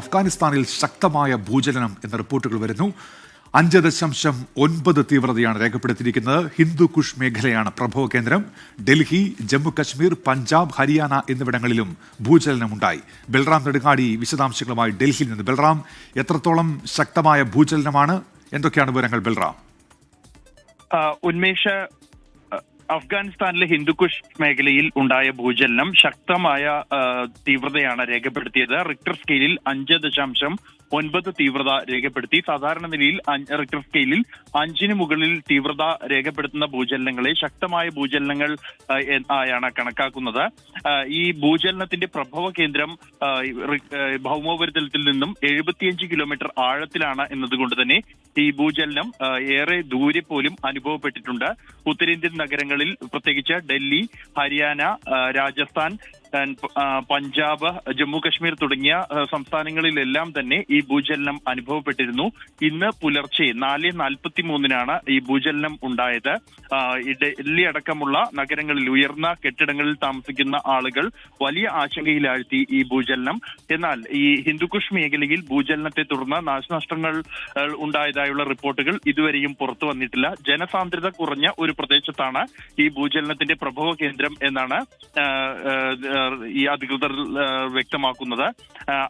അഫ്ഗാനിസ്ഥാനിൽ ശക്തമായ ഭൂചലനം എന്ന റിപ്പോർട്ടുകൾ വരുന്നു. 5.9 തീവ്രതയാണ് രേഖപ്പെടുത്തിയിരിക്കുന്നത്. ഹിന്ദുകുഷ് മേഖലയാണ് പ്രഭവ കേന്ദ്രം. ഡൽഹി, ജമ്മു കശ്മീർ, പഞ്ചാബ്, ഹരിയാന എന്നിവിടങ്ങളിലും ഭൂചലനമുണ്ടായി. ബൽറാം നെടുങ്ങാടി വിശദാംശങ്ങളുമായി ഡൽഹിയിൽ നിന്ന്. ബൽറാം, എത്രത്തോളം ശക്തമായ ഭൂചലനമാണ്? എന്തൊക്കെയാണ് വിവരങ്ങൾ ബൽറാം? ഉന്മേഷ, അഫ്ഗാനിസ്ഥാനിലെ ഹിന്ദുകുഷ് മേഖലയിൽ ഉണ്ടായ ഭൂചലനം ശക്തമായ തീവ്രതയാണ് രേഖപ്പെടുത്തിയത്. റിക്ടർ സ്കെയിലിൽ 5.9 തീവ്രത രേഖപ്പെടുത്തി. സാധാരണ നിലയിൽ റിക്ടർ സ്കെയിലിൽ 5-ന് മുകളിൽ തീവ്രത രേഖപ്പെടുത്തുന്ന ഭൂചലനങ്ങളെ ശക്തമായ ഭൂചലനങ്ങൾ ആയാണ് കണക്കാക്കുന്നത്. ഈ ഭൂചലനത്തിന്റെ പ്രഭവ കേന്ദ്രം ഭൗമോപരിതലത്തിൽ നിന്നും 75 കിലോമീറ്റർ ആഴത്തിലാണ് എന്നതുകൊണ്ട് തന്നെ ഈ ഭൂചലനം ഏറെ ദൂരെ പോലും അനുഭവപ്പെട്ടിട്ടുണ്ട്. ഉത്തരേന്ത്യൻ നഗരങ്ങളിൽ, പ്രത്യേകിച്ച് ഡൽഹി, ഹരിയാന, രാജസ്ഥാൻ, പഞ്ചാബ്, ജമ്മു കശ്മീർ തുടങ്ങിയ സംസ്ഥാനങ്ങളിലെല്ലാം തന്നെ ഈ ഭൂചലനം അനുഭവപ്പെട്ടിരുന്നു. ഇന്ന് പുലർച്ചെ 4:43 ഈ ഭൂചലനം ഉണ്ടായത്. ഡൽഹി അടക്കമുള്ള നഗരങ്ങളിൽ, ഉയർന്ന കെട്ടിടങ്ങളിൽ താമസിക്കുന്ന ആളുകൾ വലിയ ആശങ്കയിലാഴ്ത്തി ഈ ഭൂചലനം. എന്നാൽ ഈ ഹിന്ദുകുഷ് മേഖലയിൽ ഭൂചലനത്തെ തുടർന്ന് നാശനഷ്ടങ്ങൾ ഉണ്ടായതായുള്ള റിപ്പോർട്ടുകൾ ഇതുവരെയും പുറത്തു വന്നിട്ടില്ല. ജനസാന്ദ്രത കുറഞ്ഞ ഒരു പ്രദേശത്താണ് ഈ ഭൂചലനത്തിന്റെ പ്രഭവ കേന്ദ്രം എന്നാണ് ഈ അധികൃതർ വ്യക്തമാക്കുന്നത്.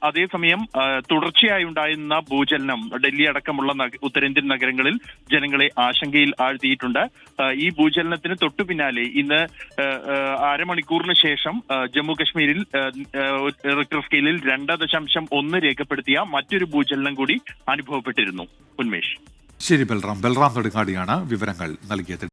അതേസമയം തുടർച്ചയായി ഉണ്ടായിരുന്ന ഭൂചലനം ഡൽഹി അടക്കമുള്ള ഉത്തരേന്ത്യൻ നഗരങ്ങളിൽ ജനങ്ങളെ ആശങ്കയിൽ ആഴ്ത്തിയിട്ടുണ്ട്. ഈ ഭൂചലനത്തിന് തൊട്ടു പിന്നാലെ ഇന്ന് അരമണിക്കൂറിന് ശേഷം ജമ്മു കശ്മീരിൽ റിക്ടർ സ്കെയിലിൽ 2.1 രേഖപ്പെടുത്തിയ മറ്റൊരു ഭൂചലനം കൂടി അനുഭവപ്പെട്ടിരുന്നു. ഉന്മേഷ്. ശരി ബൽറാം നെടുങ്ങാടിയാണ് വിവരങ്ങൾ നൽകിയത്.